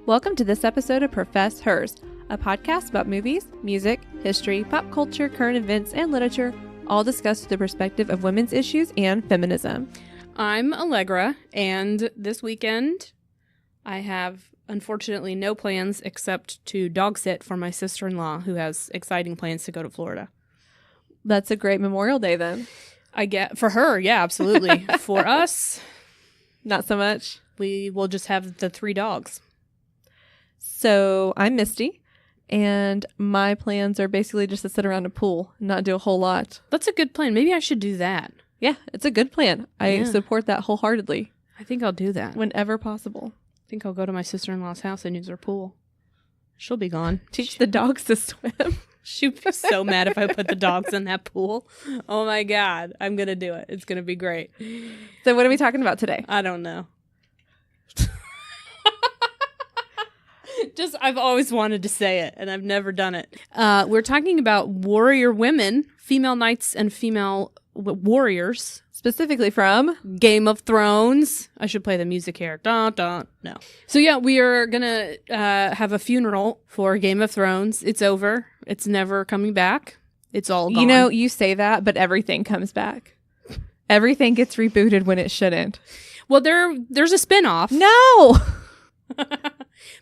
Welcome to this episode of Profess Hers, a podcast about movies, music, history, pop culture, current events, and literature, all discussed through the perspective of women's issues and feminism. I'm Allegra, and this weekend I have unfortunately no plans except to dog sit for my sister-in-law who has exciting plans to go to Florida. That's a great Memorial Day then. I get for her, yeah, absolutely. For us, not so much. We will just have the 3 dogs. So I'm Misty, and my plans are basically just to sit around a pool and not do a whole lot. That's a good plan. Maybe I should do that. Yeah, it's a good plan. I support that wholeheartedly. I think I'll do that. Whenever possible. I think I'll go to my sister-in-law's house and use her pool. She'll be gone. Teach the dogs to swim. She'd be so mad if I put the dogs in that pool. Oh my God. I'm going to do it. It's going to be great. So what are we talking about today? I don't know. I've always wanted to say it, and I've never done it. We're talking about warrior women, female knights and female warriors. Specifically from Game of Thrones. I should play the music here. Dun, dun. No. So yeah, we are going to have a funeral for Game of Thrones. It's over. It's never coming back. It's all gone. You know, you say that, but everything comes back. Everything gets rebooted when it shouldn't. Well, there's a spinoff. No!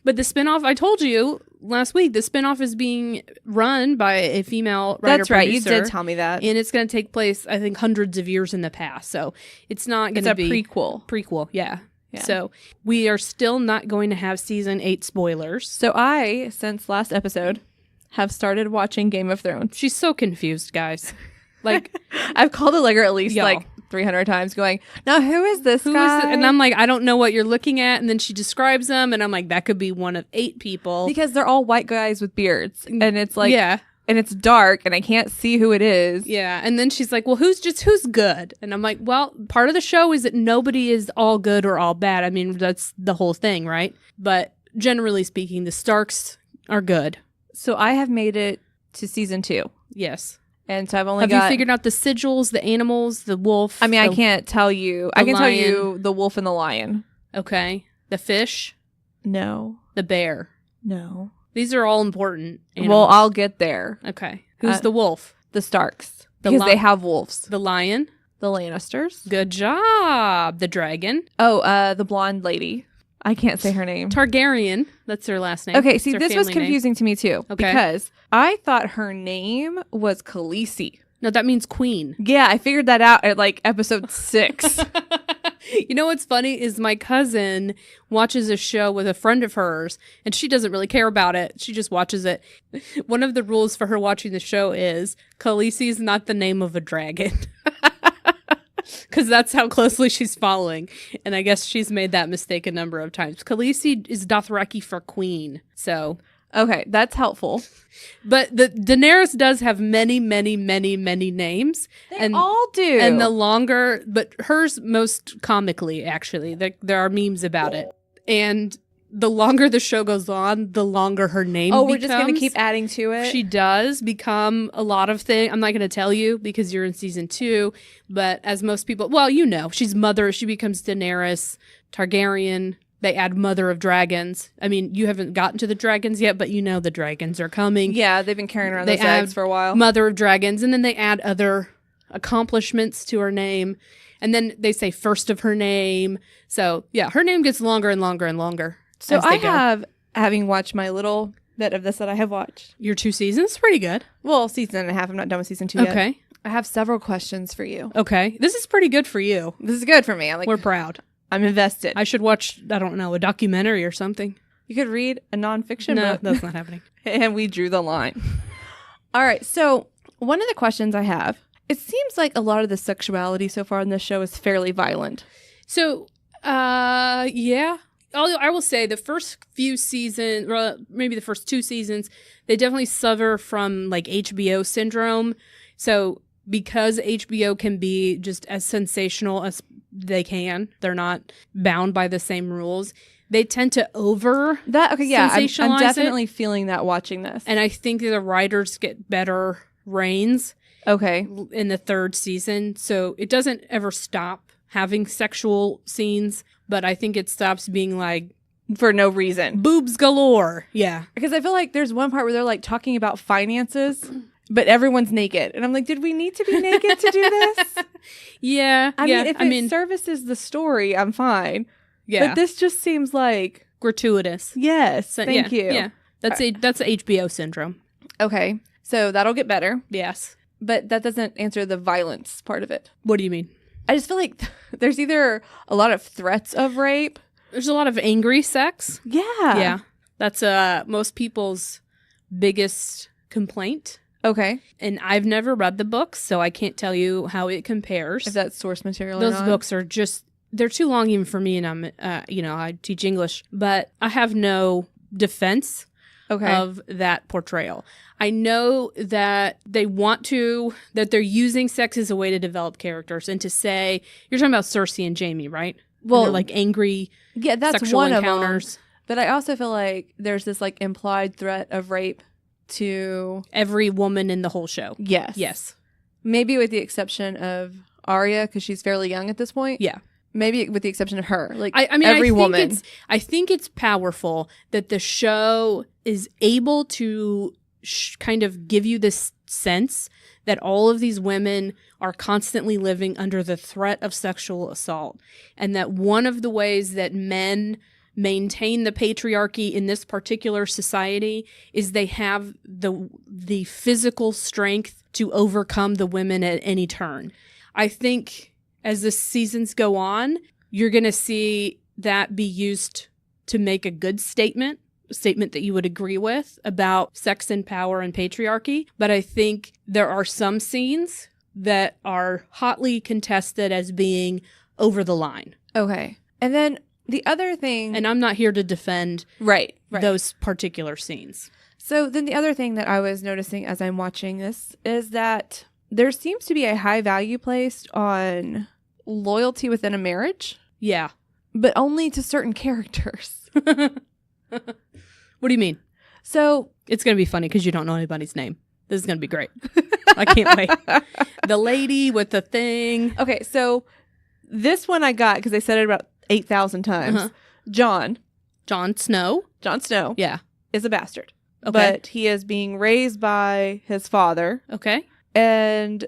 But the spinoff, I told you last week, the spinoff is being run by a female writer. That's right. You did tell me that. And it's going to take place, I think, hundreds of years in the past. So it's not going to be... It's a prequel. Prequel, yeah. So we are still not going to have season 8 spoilers. So I, since last episode, have started watching Game of Thrones. She's so confused, guys. Like, I've called Allegra at least 300 times going, now who is this guy? And I'm like, I don't know what you're looking at. And then she describes them. And I'm like, that could be one of 8 people. Because they're all white guys with beards. And it's like, yeah. And it's dark and I can't see who it is. Yeah. And then she's like, well, who's good? And I'm like, well, part of the show is that nobody is all good or all bad. I mean, that's the whole thing, right? But generally speaking, the Starks are good. So I have made it to season 2. Yes. And so I've only Have you figured out the sigils, the animals, the wolf? I mean, I can't tell you. I can tell you the wolf and the lion. Okay. The fish? No. The bear? No. These are all important animals. Well, I'll get there. Okay. Who's the wolf? The Starks. Because they have wolves. The lion? The Lannisters. Good job. The dragon? Oh, the blonde lady. I can't say her name. Targaryen. That's her last name. Okay, see, this was confusing to me too. Okay. Because I thought her name was Khaleesi. No, that means queen. Yeah, I figured that out at like episode 6. You know what's funny is my cousin watches a show with a friend of hers, and she doesn't really care about it. She just watches it. One of the rules for her watching the show is Khaleesi is not the name of a dragon. Because that's how closely she's following. And I guess she's made that mistake a number of times. Khaleesi is Dothraki for queen. So. Okay, that's helpful. But the Daenerys does have many, many, many, many names. They all do. And the longer, but hers most comically, actually. There are memes about it. And the longer the show goes on, the longer her name becomes. Oh, we're just going to keep adding to it? She does become a lot of things. I'm not going to tell you because you're in season 2. But as most people, well, you know, she's mother. She becomes Daenerys Targaryen. They add Mother of Dragons. I mean, you haven't gotten to the dragons yet, but you know the dragons are coming. Yeah, they've been carrying around those eggs for a while. Mother of Dragons. And then they add other accomplishments to her name. And then they say first of her name. So, yeah, her name gets longer and longer and longer. So having watched my little bit of this that I have watched. Your 2 seasons? Pretty good. Well, season and a half. I'm not done with season 2 yet. Okay. I have several questions for you. Okay. This is pretty good for you. This is good for me. We're proud. I'm invested. I should watch, I don't know, a documentary or something. You could read a nonfiction book. No, that's not happening. And we drew the line. All right. So one of the questions I have, it seems like a lot of the sexuality so far in this show is fairly violent. So, yeah. I will say the first few seasons, or maybe the first 2 seasons, they definitely suffer from like HBO syndrome. So because HBO can be just as sensational as they can, they're not bound by the same rules. They tend to sensationalize I'm definitely feeling that watching this. And I think the writers get better reins. Okay. In the 3rd season. So it doesn't ever stop having sexual scenes, but I think it stops being like for no reason. Boobs galore. Yeah. Because I feel like there's one part where they're like talking about finances, but everyone's naked. And I'm like, did we need to be naked to do this? Yeah. I mean, if it services the story, I'm fine. Yeah. But this just seems like gratuitous. Yes. Thank you. Yeah. That's HBO syndrome. Okay. So that'll get better. Yes. But that doesn't answer the violence part of it. What do you mean? I just feel like there's either a lot of threats of rape. There's a lot of angry sex. Yeah. Yeah. That's most people's biggest complaint. Okay. And I've never read the books, so I can't tell you how it compares. If that's source material Those or not. books are just, they're too long even for me, and I'm, I teach English, but I have no defense of that portrayal. I know that that they're using sex as a way to develop characters and to say, you're talking about Cersei and Jaime, right? Well, they're like angry that's sexual one encounters. Of them. But I also feel like there's this like implied threat of rape to every woman in the whole show. Yes. Yes. Maybe with the exception of Arya, because she's fairly young at this point. Yeah. Maybe with the exception of her. Like, I mean, every woman. I think it's powerful that the show is able to kind of give you this sense that all of these women are constantly living under the threat of sexual assault. And that one of the ways that men maintain the patriarchy in this particular society is they have the physical strength to overcome the women at any turn. I think as the seasons go on, you're going to see that be used to make a good statement, a statement that you would agree with about sex and power and patriarchy. But I think there are some scenes that are hotly contested as being over the line. Okay. And then the other thing... And I'm not here to defend those particular scenes. So then the other thing that I was noticing as I'm watching this is that there seems to be a high value placed on loyalty within a marriage. Yeah. But only to certain characters. What do you mean? So... It's going to be funny because you don't know anybody's name. This is going to be great. I can't wait. The lady with the thing. Okay, so this one I got because they said it about 8,000 times. Uh-huh. Jon Snow. Yeah. Is a bastard. Okay. But he is being raised by his father. Okay. And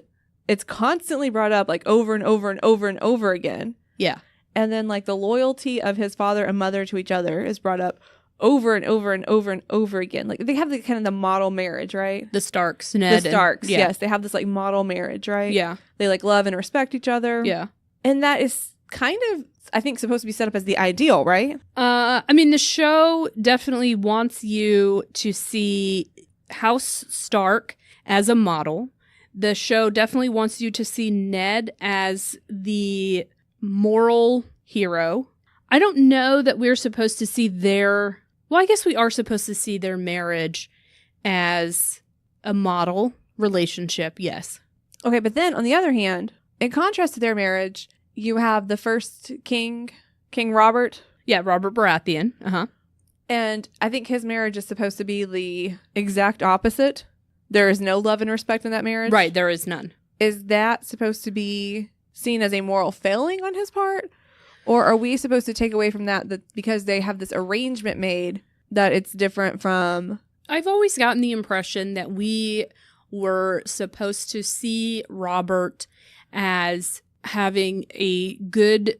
it's constantly brought up like over and over and over and over again. Yeah. And then like the loyalty of his father and mother to each other is brought up over and over and over and over again. Like they have the kind of the model marriage, right? The Starks, Ned. The Starks, yes. They have this like model marriage, right? Yeah. They like love and respect each other. Yeah. And that is kind of, I think, supposed to be set up as the ideal, right? I mean, the show definitely wants you to see House Stark as a model. The show definitely wants you to see Ned as the moral hero. I don't know that we're supposed to see I guess we are supposed to see their marriage as a model relationship, yes. Okay, but then on the other hand, in contrast to their marriage, you have the first king, King Robert. Yeah, Robert Baratheon. Uh-huh. And I think his marriage is supposed to be the exact opposite. There is no love and respect in that marriage. Right, there is none. Is that supposed to be seen as a moral failing on his part? Or are we supposed to take away from that because they have this arrangement made that it's different from... I've always gotten the impression that we were supposed to see Robert as having a good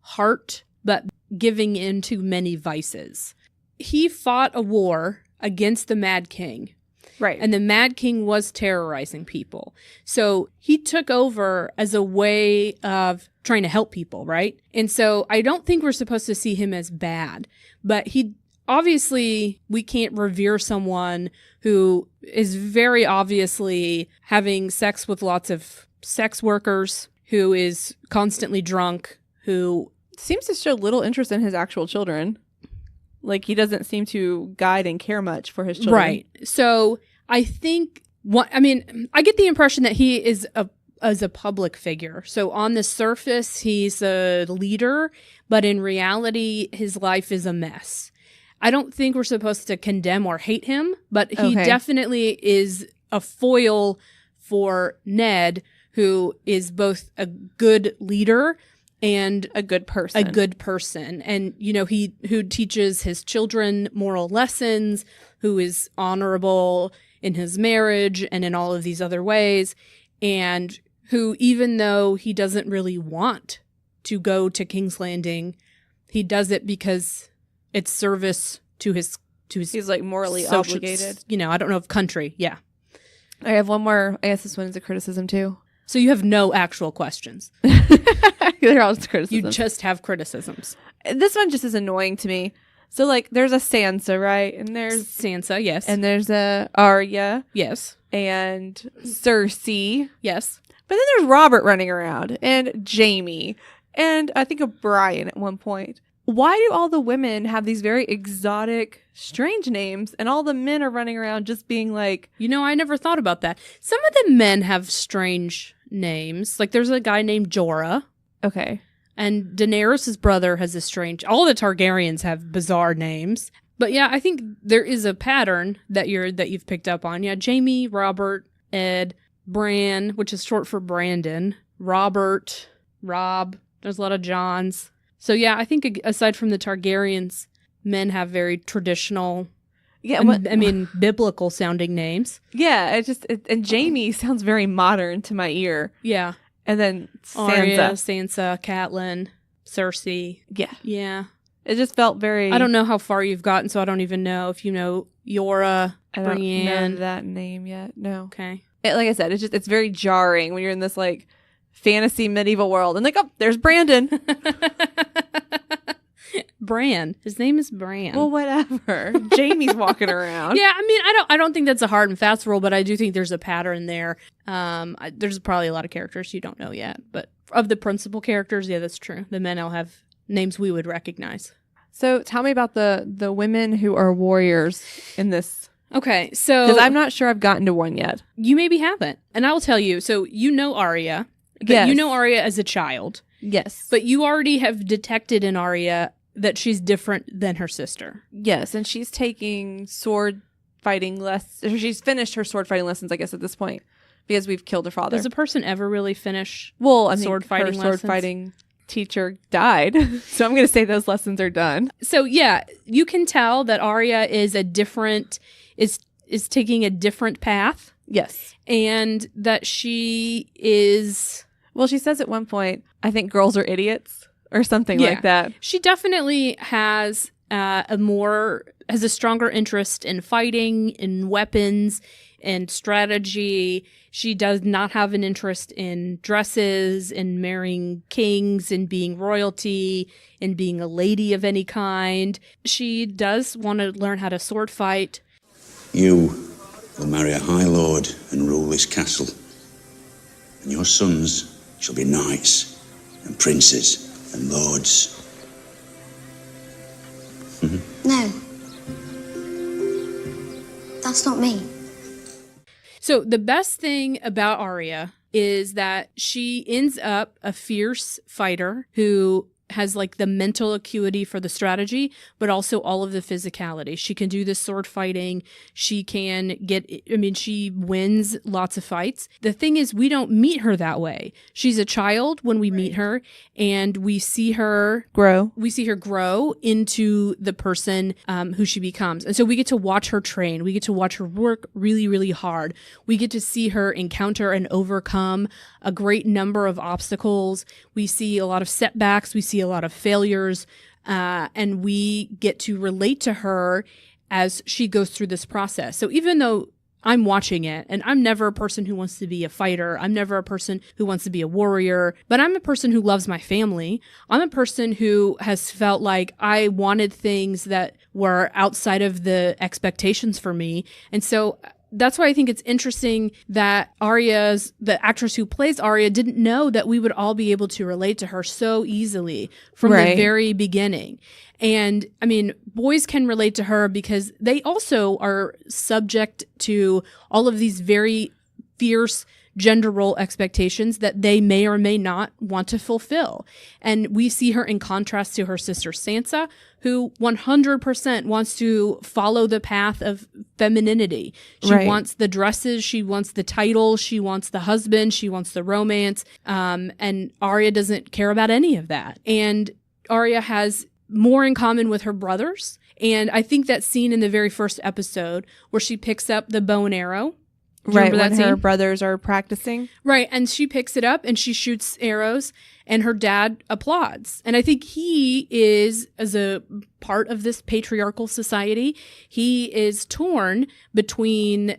heart, but giving into many vices. He fought a war against the Mad King. Right. And the Mad King was terrorizing people. So he took over as a way of trying to help people, right? And so I don't think we're supposed to see him as bad. But obviously, we can't revere someone who is very obviously having sex with lots of sex workers, who is constantly drunk, who seems to show little interest in his actual children. Like, he doesn't seem to guide and care much for his children. Right. So I think, I get the impression that he is as a public figure. So on the surface, he's a leader, but in reality, his life is a mess. I don't think we're supposed to condemn or hate him, but he definitely is a foil for Ned, who is both a good leader and a good person. And, who teaches his children moral lessons, who is honorable in his marriage and in all of these other ways, and who, even though he doesn't really want to go to King's Landing, he does it because it's service to his he's like morally obligated. I don't know if country. Yeah. I have one more. I guess this one is a criticism too. So you have no actual questions. They're all just criticisms. You just have criticisms. This one just is annoying to me. So like there's a Sansa, right? And there's Sansa, yes. And there's a Arya. Yes. And Cersei. Yes. But then there's Robert running around and Jaime and I think a Brian at one point. Why do all the women have these very exotic, strange names and all the men are running around just being like... I never thought about that. Some of the men have strange names. Like there's a guy named Jorah. Okay. And Daenerys' brother has a strange... All the Targaryens have bizarre names. But yeah, I think there is a pattern that you've picked up on. Yeah, Jaime, Robert, Ed, Bran, which is short for Brandon, Robert, Rob. There's a lot of Johns. So yeah, I think aside from the Targaryens, men have very traditional, biblical sounding names. Yeah, and Jaime sounds very modern to my ear. Yeah. And then Arya, Sansa, Catelyn, Cersei. Yeah. Yeah. It just felt very... I don't know how far you've gotten, so I don't even know if you know Yara, Brienne. I don't know that name yet. No. Okay. Like I said, it's very jarring when you're in this like fantasy medieval world and like, oh, there's Brandon. Bran. His name is Bran. Well, whatever. Jaime's walking around. Yeah, I don't think that's a hard and fast rule, but I do think there's a pattern there. There's probably a lot of characters you don't know yet, but of the principal characters, yeah, that's true. The men all have names we would recognize. So tell me about the women who are warriors in this. Okay, so... Because I'm not sure I've gotten to one yet. You maybe haven't. And I will tell you, so you know Arya. Yes. You know Arya as a child. Yes. But you already have detected in Arya that she's different than her sister. Yes, and she's taking sword fighting lessons. She's finished her sword fighting lessons, I guess, at this point. Because we've killed her father. Does a person ever really finish sword fighting teacher died. So I'm going to say those lessons are done. So yeah, you can tell that Arya is is taking a different path. Yes. And that she is... Well, she says at one point, I think girls are idiots or something like that. She definitely has a stronger interest in fighting, in weapons, and strategy. She does not have an interest in dresses, in marrying kings, in being royalty, in being a lady of any kind. She does want to learn how to sword fight. You will marry a high lord and rule this castle. And your sons shall be knights and princes and lords. No. That's not me. So the best thing about Arya is that she ends up a fierce fighter who has like the mental acuity for the strategy, but also all of the physicality. She can do the sword fighting. She she wins lots of fights. The thing is, we don't meet her that way. She's a child when we meet her, and we see her grow. We see her grow into the person who she becomes. And so we get to watch her train. We get to watch her work really, really hard. We get to see her encounter and overcome a great number of obstacles. We see a lot of setbacks. We see a lot of failures. And we get to relate to her as she goes through this process. So even though I'm watching it, and I'm never a person who wants to be a fighter, I'm never a person who wants to be a warrior, but I'm a person who loves my family. I'm a person who has felt like I wanted things that were outside of the expectations for me. And so that's why I think it's interesting that the actress who plays Arya, didn't know that we would all be able to relate to her so easily from the very beginning. And I mean, boys can relate to her because they also are subject to all of these very fierce, gender role expectations that they may or may not want to fulfill. And we see her in contrast to her sister Sansa, who 100% wants to follow the path of femininity. She wants the dresses, she wants the title, she wants the husband, she wants the romance. And Arya doesn't care about any of that. And Arya has more in common with her brothers. And I think that scene in the very first episode where she picks up the bow and arrow. Right, when her brothers are practicing. Right, and she picks it up and she shoots arrows and her dad applauds. And I think he is, as a part of this patriarchal society, he is torn between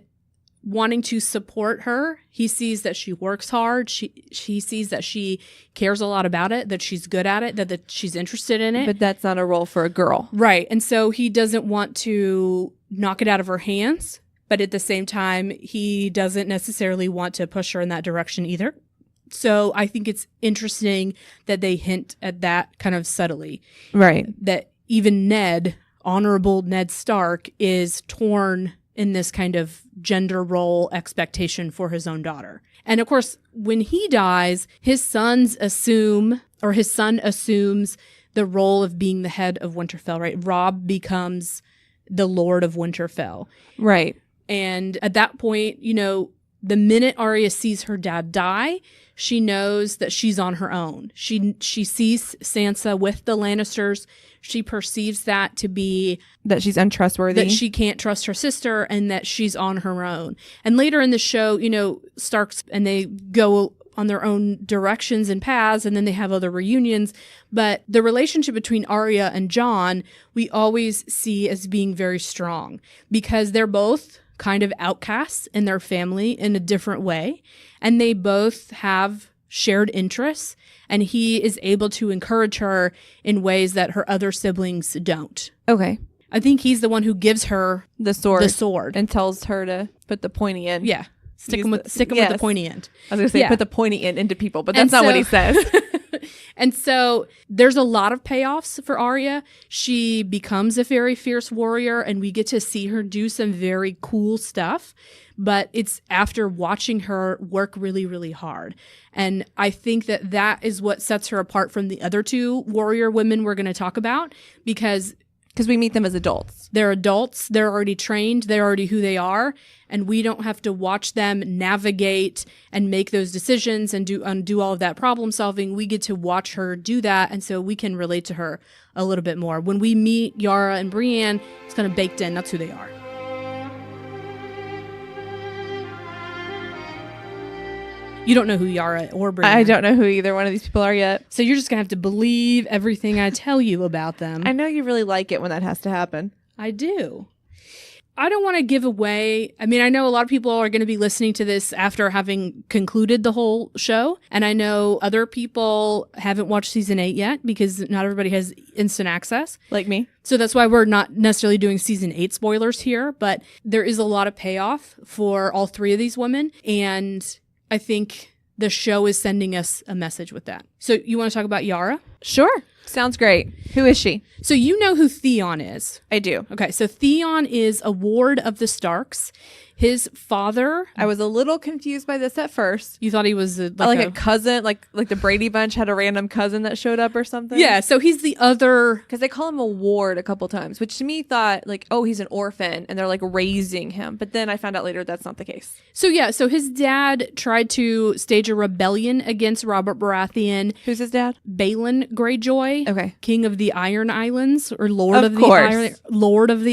wanting to support her. He sees that she works hard. He sees that she cares a lot about it, that she's good at it, that she's interested in it. But that's not a role for a girl. Right, and so he doesn't want to knock it out of her hands. But at the same time, he doesn't necessarily want to push her in that direction either. So I think it's interesting that they hint at that kind of subtly. Right. That even Ned, honorable Ned Stark, is torn in this kind of gender role expectation for his own daughter. And of course, when he dies, his son assumes the role of being the head of Winterfell, right? Robb becomes the Lord of Winterfell. Right. And at that point, you know, the minute Arya sees her dad die, she knows that she's on her own. She sees Sansa with the Lannisters. She perceives that to be that she's untrustworthy, that she can't trust her sister, and that she's on her own. And later in the show, you know, Starks and they go on their own directions and paths, and then they have other reunions. But the relationship between Arya and Jon, we always see as being very strong because they're both kind of outcasts in their family in a different way. And they both have shared interests, and he is able to encourage her in ways that her other siblings don't. Okay. I think he's the one who gives her the sword. And tells her to put the pointy end. Yeah. Stick him with the pointy end. I was going to say put the pointy end into people, but that's not what he says. And so there's a lot of payoffs for Arya. She becomes a very fierce warrior, and we get to see her do some very cool stuff. But it's after watching her work really, really hard. And I think that is what sets her apart from the other two warrior women we're going to talk about, because we meet them as adults. They're adults. They're already trained. They're already who they are. And we don't have to watch them navigate and make those decisions and do all of that problem solving. We get to watch her do that. And so we can relate to her a little bit more. When we meet Yara and Brienne, it's kind of baked in. That's who they are. You don't know who Yara or Brienne are. I don't know who either one of these people are yet. So you're just going to have to believe everything I tell you about them. I know you really like it when that has to happen. I do. I don't want to give away. I mean, I know a lot of people are going to be listening to this after having concluded the whole show. And I know other people haven't watched season 8 yet because not everybody has instant access. Like me. So that's why we're not necessarily doing season 8 spoilers here. But there is a lot of payoff for all three of these women. And I think the show is sending us a message with that. So you want to talk about Yara? Sure. Sounds great. Who is she? So you know who Theon is. I do. Okay, so Theon is a ward of the Starks. His father... I was a little confused by this at first. You thought he was a cousin, like the Brady Bunch had a random cousin that showed up or something? Yeah, so he's the other... Because they call him a ward a couple times, which to me thought like, oh, he's an orphan and they're like raising him. But then I found out later that's not the case. So yeah, so his dad tried to stage a rebellion against Robert Baratheon. Who's his dad? Balon Greyjoy. Okay. King of the Iron Islands, or Lord of the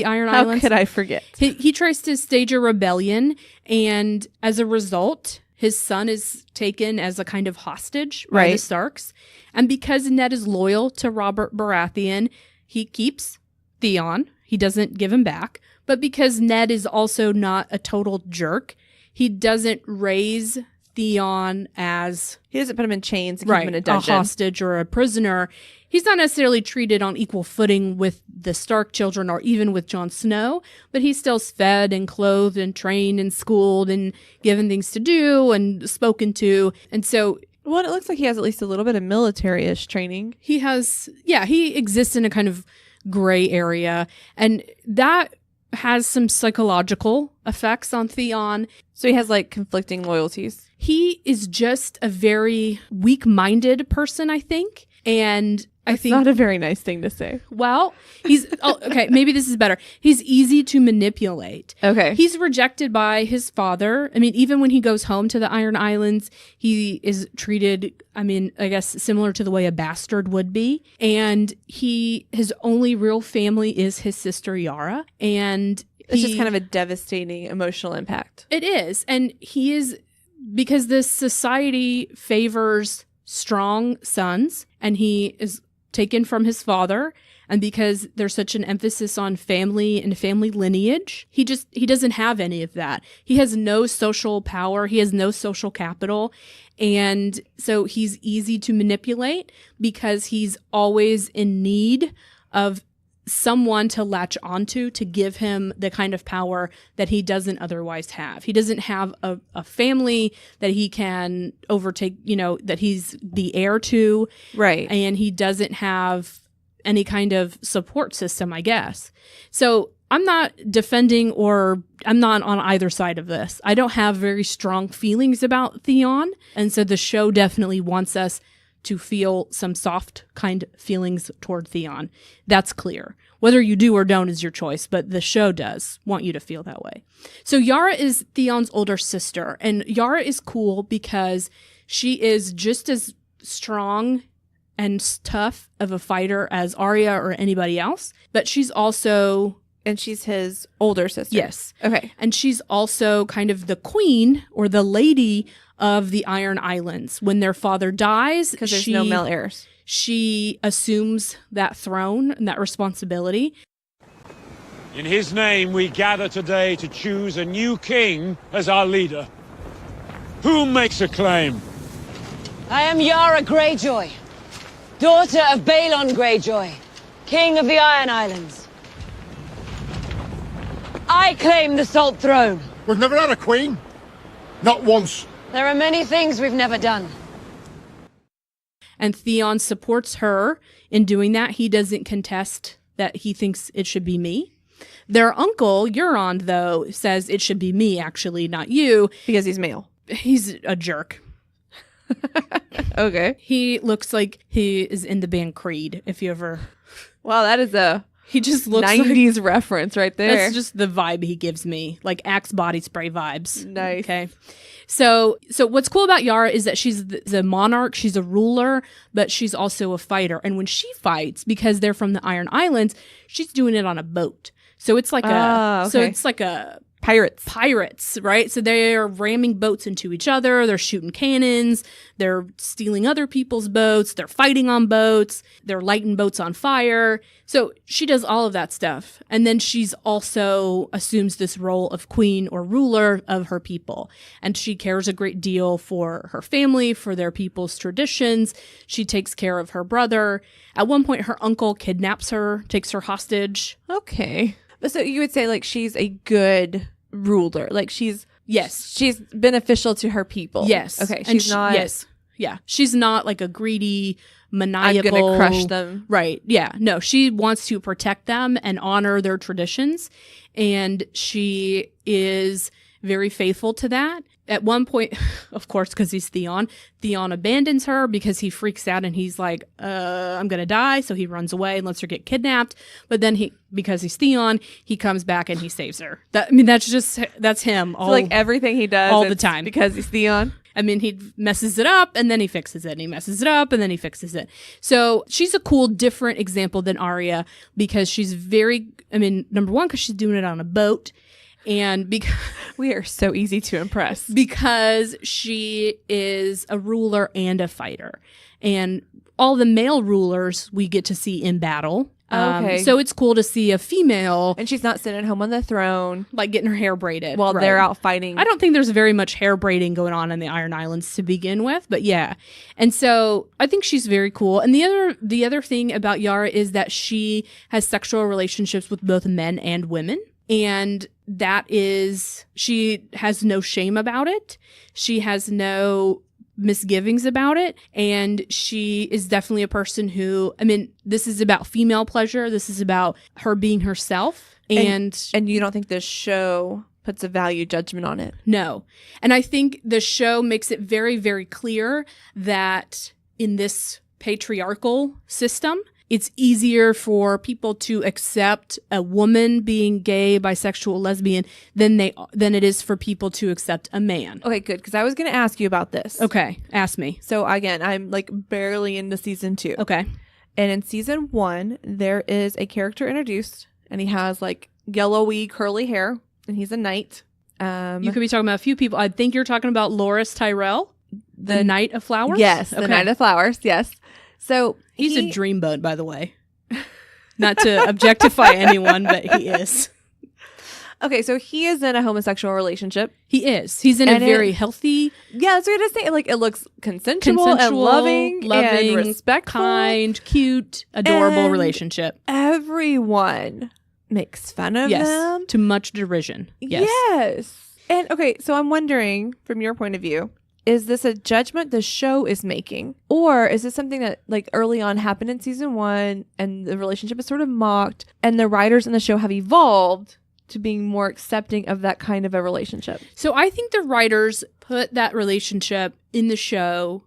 Iron Islands. How could I forget? He tries to stage a rebellion, and as a result, his son is taken as a kind of hostage by the Starks. And because Ned is loyal to Robert Baratheon, he keeps Theon. He doesn't give him back. But because Ned is also not a total jerk, he doesn't raise Theon as... He doesn't put him in chains and keep him in a dungeon. A hostage or a prisoner. He's not necessarily treated on equal footing with the Stark children or even with Jon Snow, but he's still fed and clothed and trained and schooled and given things to do and spoken to. And so... Well, it looks like he has at least a little bit of military-ish training. He has... Yeah, he exists in a kind of gray area. And that has some psychological effects on Theon. So he has like conflicting loyalties. He is just a very weak-minded person, I think. And I think not a very nice thing to say. well, he's okay, maybe this is better. He's easy to manipulate. Okay. He's rejected by his father. I mean, even when he goes home to the Iron Islands, he is treated, I mean, I guess similar to the way a bastard would be. And his only real family is his sister Yara. And It's just kind of a devastating emotional impact. it is. And he is, because this society favors strong sons, and he is taken from his father, and because there's such an emphasis on family and family lineage, he doesn't have any of that. He has no social power, he has no social capital, and so he's easy to manipulate because he's always in need of someone to latch onto to give him the kind of power that he doesn't otherwise have. He doesn't have a family that he can overtake, that he's the heir to. Right. And he doesn't have any kind of support system, I guess. So I'm not defending, or I'm not on either side of this. I don't have very strong feelings about Theon. And so the show definitely wants us to feel some soft kind feelings toward Theon. That's clear. Whether you do or don't is your choice, but the show does want you to feel that way. So Yara is Theon's older sister, and Yara is cool because she is just as strong and tough of a fighter as Arya or anybody else, but she's also... And she's his older sister. Yes. Okay. And she's also kind of the queen or the lady of the Iron Islands. When their father dies, Because there's no male heirs. She assumes that throne and that responsibility. In his name, we gather today to choose a new king as our leader. Who makes a claim? I am Yara Greyjoy, daughter of Balon Greyjoy, king of the Iron Islands. I claim the Salt Throne. We've never had a queen. Not once. There are many things we've never done. And Theon supports her in doing that. He doesn't contest that he thinks it should be me. Their uncle, Euron, though, says it should be me, actually, not you. Because he's male. He's a jerk. Okay. He looks like he is in the band Creed, if you ever... Wow, that is a He just looks 90s reference right there. That's just the vibe he gives me, like Axe body spray vibes. Nice. Okay. So what's cool about Yara is that she's the monarch, she's a ruler, but she's also a fighter. And when she fights, because they're from the Iron Islands, she's doing it on a boat. So it's like a pirates, right? So they're ramming boats into each other, they're shooting cannons, they're stealing other people's boats, they're fighting on boats, they're lighting boats on fire. So she does all of that stuff. And then she's also assumes this role of queen or ruler of her people. And she cares a great deal for her family, for their people's traditions. She takes care of her brother. At one point, her uncle kidnaps her, takes her hostage. Okay. So you would say, like, she's a good ruler. Like, she's beneficial to her people. Yes. Okay. And She's not. Yes. Yeah. She's not like a greedy, maniacal. I'm gonna crush them. Right. Yeah. No, she wants to protect them and honor their traditions. And she is very faithful to that. At one point, of course, because he's Theon abandons her because he freaks out and he's like, I'm going to die. So he runs away and lets her get kidnapped. But then because he's Theon, he comes back and he saves her. That's him. So like everything he does all the time. Because he's Theon. I mean, he messes it up and then he fixes it. And he messes it up and then he fixes it. So she's a cool, different example than Arya because she's number one, because she's doing it on a boat. And because we are so easy to impress. Because she is a ruler and a fighter. And all the male rulers we get to see in battle. Okay. So it's cool to see a female. And she's not sitting at home on the throne. Like getting her hair braided. While they're out fighting. I don't think there's very much hair braiding going on in the Iron Islands to begin with. But yeah. And so I think she's very cool. And the other thing about Yara is that she has sexual relationships with both men and women. And she has no shame about it. She has no misgivings about it. And she is definitely a person who, this is about female pleasure. This is about her being herself. And you don't think this show puts a value judgment on it. No. And I think the show makes it very, very clear that in this patriarchal system, it's easier for people to accept a woman being gay, bisexual, lesbian than it is for people to accept a man. Okay, good, because I was going to ask you about this. Okay, ask me. So again, I'm like barely into season 2. Okay. And in season 1, there is a character introduced, and he has like yellowy curly hair, and he's a knight. You could be talking about a few people. I think you're talking about Loras Tyrell, the Knight of Flowers. Yes, the Knight of Flowers. Yes. So he's a dreamboat, by the way. Not to objectify anyone, but he is. Okay, so he is in a homosexual relationship. He is. He's in a very healthy. Yeah, that's what I was saying. Like, it looks consensual and loving and respectful, kind, cute, adorable relationship. Everyone makes fun of them. To much derision. Yes. And okay, so I'm wondering, from your point of view, is this a judgment the show is making? Or is this something that like early on happened in season 1 and the relationship is sort of mocked and the writers in the show have evolved to being more accepting of that kind of a relationship? So I think the writers put that relationship in the show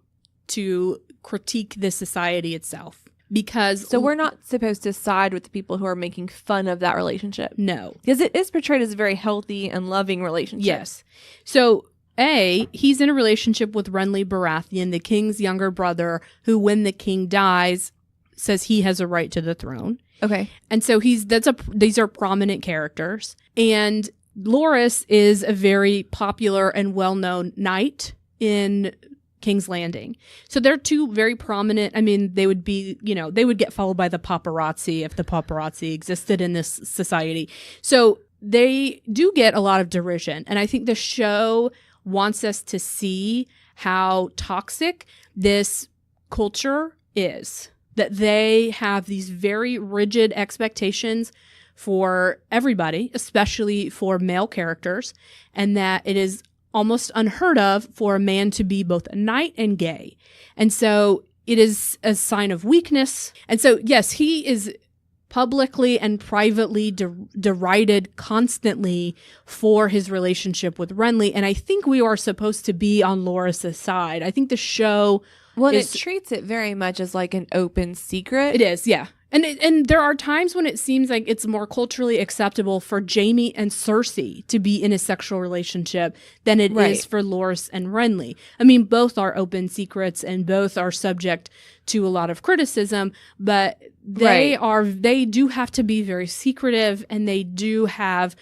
to critique the society itself. Because so we're not supposed to side with the people who are making fun of that relationship. No. Because it is portrayed as a very healthy and loving relationship. Yes. So he's in a relationship with Renly Baratheon, the king's younger brother, who when the king dies says he has a right to the throne. Okay. And so these are prominent characters. And Loras is a very popular and well-known knight in King's Landing. So they're two very prominent. I mean, they would be, they would get followed by the paparazzi if the paparazzi existed in this society. So they do get a lot of derision. And I think the show wants us to see how toxic this culture is. That they have these very rigid expectations for everybody, especially for male characters, and that it is almost unheard of for a man to be both a knight and gay. And so it is a sign of weakness. And so, yes, he is publicly and privately derided constantly for his relationship with Renly. And I think we are supposed to be on Loras' side. I think the show... Well, it treats it very much as like an open secret. It is, yeah. And there are times when it seems like it's more culturally acceptable for Jaime and Cersei to be in a sexual relationship than it is for Loras and Renly. I mean, both are open secrets and both are subject to a lot of criticism, but they do have to be very secretive, and they do have,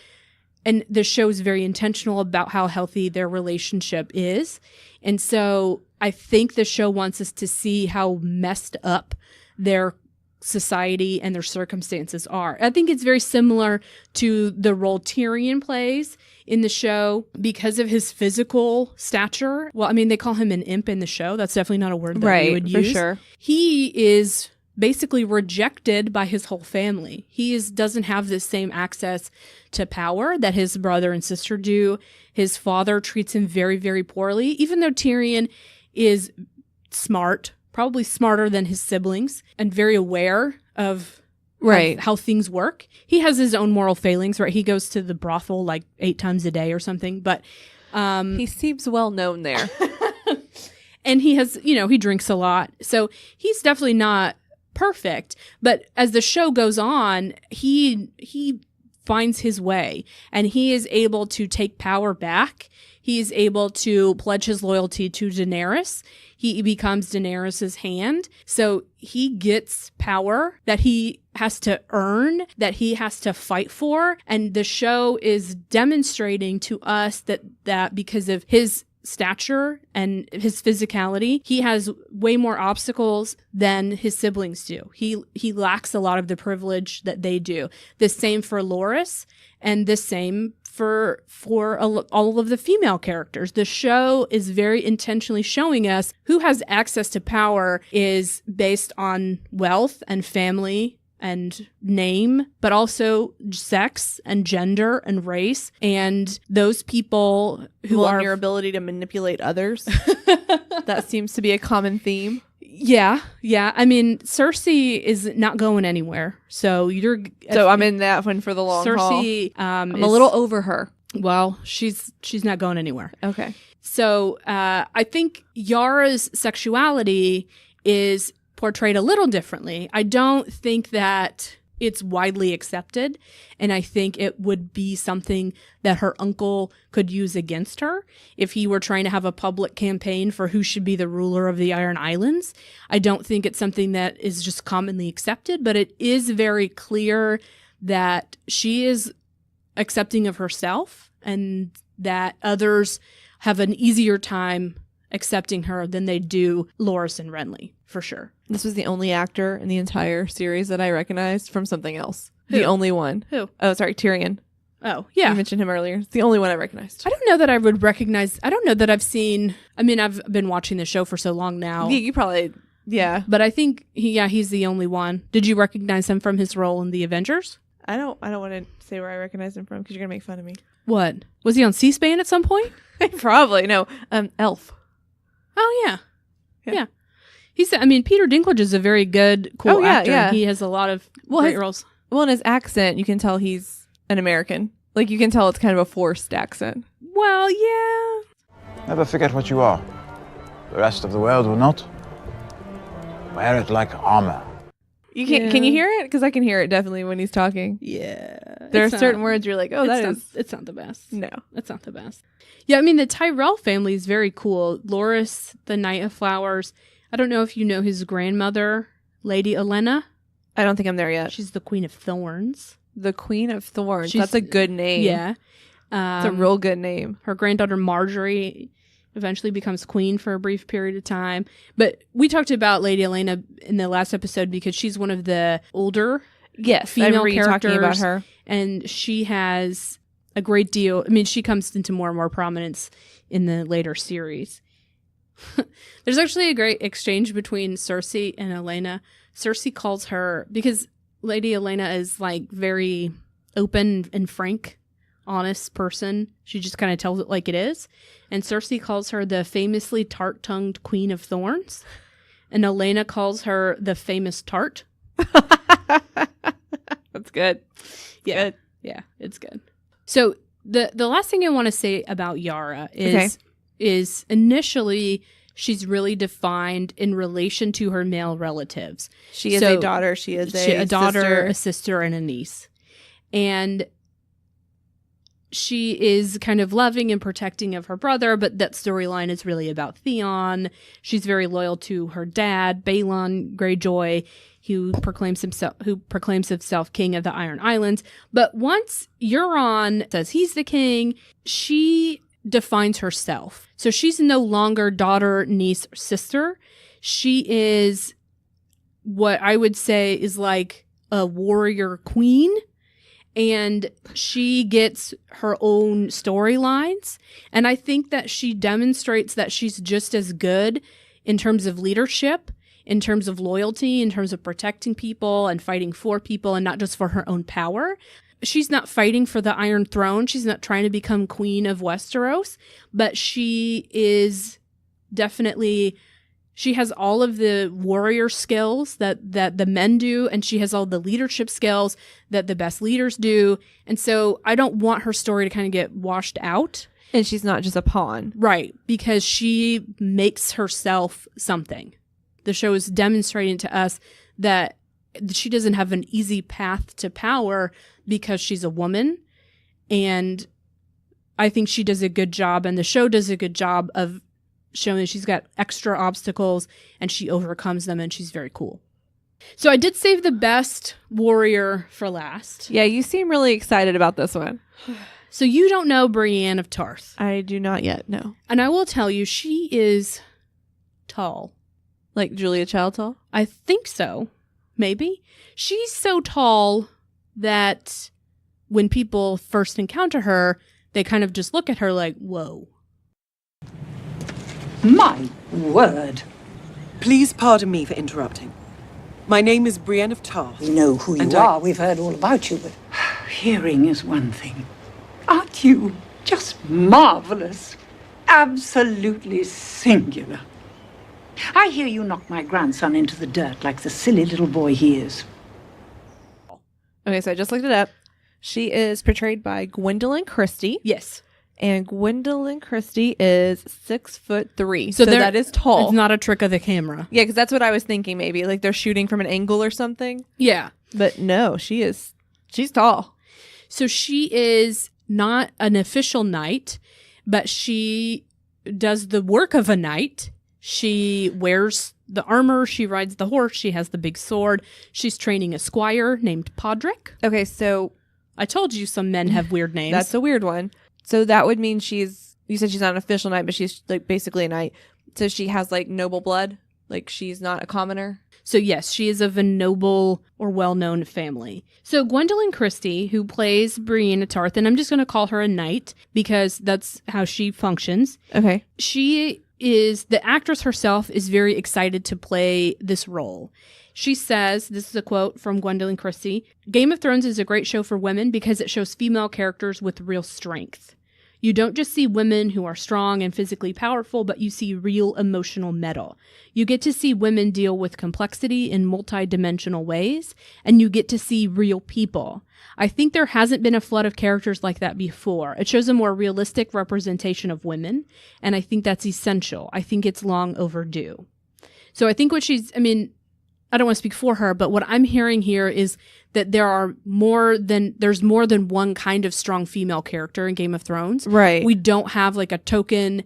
and the show is very intentional about how healthy their relationship is. And so I think the show wants us to see how messed up their society and their circumstances are. I think it's very similar to the role Tyrion plays in the show because of his physical stature. Well, I mean, they call him an imp in the show. That's definitely not a word that we would use. For sure. He is basically rejected by his whole family. He doesn't have the same access to power that his brother and sister do. His father treats him very, very poorly, even though Tyrion is smart, probably smarter than his siblings, and very aware of how things work. He has his own moral failings, right? He goes to the brothel like 8 times a day or something, but he seems well known there. And he has, he drinks a lot. So he's definitely not perfect, but as the show goes on, he finds his way, and he is able to take power back. He is able to pledge his loyalty to Daenerys. He becomes Daenerys' hand. So he gets power that he has to earn, that he has to fight for. And the show is demonstrating to us that because of his stature and his physicality, he has way more obstacles than his siblings do. He lacks a lot of the privilege that they do. The same for Loras, and the same for all of the female characters. The show is very intentionally showing us who has access to power is based on wealth and family and name, but also sex and gender and race. And those people who are your ability to manipulate others. That seems to be a common theme. Yeah. I mean, Cersei is not going anywhere. So I'm in that one for the long haul. Cersei, I'm a little over her. Well, she's not going anywhere. Okay. So I think Yara's sexuality is portrayed a little differently. I don't think that it's widely accepted, and I think it would be something that her uncle could use against her if he were trying to have a public campaign for who should be the ruler of the Iron Islands. I don't think it's something that is just commonly accepted, but it is very clear that she is accepting of herself and that others have an easier time accepting her than they do Loras and Renly, for sure. This was the only actor in the entire series that I recognized from something else. Who? The only one. Who? Oh, sorry, Tyrion. Oh, yeah. You mentioned him earlier. It's the only one I recognized. I don't know that I would recognize, I don't know that I've seen, I mean, I've been watching the show for so long now. Yeah, you probably, yeah. But I think, he's the only one. Did you recognize him from his role in The Avengers? I don't want to say where I recognize him from because you're going to make fun of me. What? Was he on C-SPAN at some point? Probably. No. Elf. Oh, yeah. Peter Dinklage is a very good, cool actor. Yeah. He has a lot of great roles. Well, in his accent, you can tell he's an American. Like, you can tell it's kind of a forced accent. Well, yeah. Never forget what you are. The rest of the world will not. Wear it like armor. You can't. Can you hear it? Because I can hear it definitely when he's talking. Yeah. There are certain words you're like, oh, it's not the best. No. It's not the best. Yeah, I mean, the Tyrell family is very cool. Loras, the Knight of Flowers. I don't know if you know his grandmother, Lady Olenna. I don't think I'm there yet. She's the Queen of Thorns. The Queen of Thorns. That's a good name. Yeah. It's a real good name. Her granddaughter, Marjorie, eventually becomes queen for a brief period of time. But we talked about Lady Olenna in the last episode because she's one of the older female characters. Talking about her. And she has a great deal. I mean, she comes into more and more prominence in the later series. There's actually a great exchange between Cersei and Olenna. Cersei calls her, because Lady Olenna is like very open and frank, honest person. She just kind of tells it like it is. And Cersei calls her the famously tart-tongued Queen of Thorns. And Olenna calls her the famous tart. That's good. Yeah. Good. Yeah, it's good. So the last thing I want to say about Yara is initially she's really defined in relation to her male relatives. She is a daughter. She is a daughter, sister. a sister, and a niece. And she is kind of loving and protecting of her brother, but that storyline is really about Theon. She's very loyal to her dad, Balon Greyjoy, who proclaims himself king of the Iron Islands. But once Euron says he's the king, she defines herself. So she's no longer daughter, niece, or sister. She is what I would say is like a warrior queen. And she gets her own storylines. And I think that she demonstrates that she's just as good in terms of leadership, in terms of loyalty, in terms of protecting people and fighting for people and not just for her own power. She's not fighting for the Iron Throne. She's not trying to become Queen of Westeros, but she is definitely... She has all of the warrior skills that the men do, and she has all the leadership skills that the best leaders do. And so I don't want her story to kind of get washed out. And she's not just a pawn. Right, because she makes herself something. The show is demonstrating to us that she doesn't have an easy path to power because she's a woman. And I think she does a good job, and the show does a good job of showing that she's got extra obstacles and she overcomes them, and she's very cool. So I did save the best warrior for last. Yeah, you seem really excited about this one. So you don't know Brienne of Tarth. I do not yet, no. And I will tell you, she is tall. Like Julia Child tall? I think so. Maybe. She's so tall that when people first encounter her, they kind of just look at her like, whoa. My word. Please pardon me for interrupting. My name is Brienne of Tarth. We know who you are. We've heard all about you, but hearing is one thing. Aren't you just marvelous? Absolutely singular. I hear you knocked my grandson into the dirt like the silly little boy he is. Okay, so I just looked it up. She is portrayed by Gwendolyn Christie. Yes. And Gwendolyn Christie is 6'3". So that is tall. It's not a trick of the camera. Yeah, because that's what I was thinking. Maybe like they're shooting from an angle or something. Yeah. But no, she's tall. So she is not an official knight, but she does the work of a knight. She wears the armor. She rides the horse. She has the big sword. She's training a squire named Podrick. Okay, so I told you some men have weird names. That's a weird one. So that would mean you said she's not an official knight, but she's like basically a knight. So she has like noble blood. Like she's not a commoner. So yes, she is of a noble or well-known family. So Gwendolyn Christie, who plays Brienne of Tarth, and I'm just going to call her a knight because that's how she functions. Okay. The actress herself is very excited to play this role. She says, this is a quote from Gwendolyn Christie, "Game of Thrones is a great show for women because it shows female characters with real strength. You don't just see women who are strong and physically powerful, but you see real emotional metal. You get to see women deal with complexity in multi-dimensional ways, and you get to see real people. I think there hasn't been a flood of characters like that before. It shows a more realistic representation of women, and I think that's essential. I think it's long overdue." So I think I don't want to speak for her, but what I'm hearing here is that there's more than one kind of strong female character in Game of Thrones. Right. We don't have like a token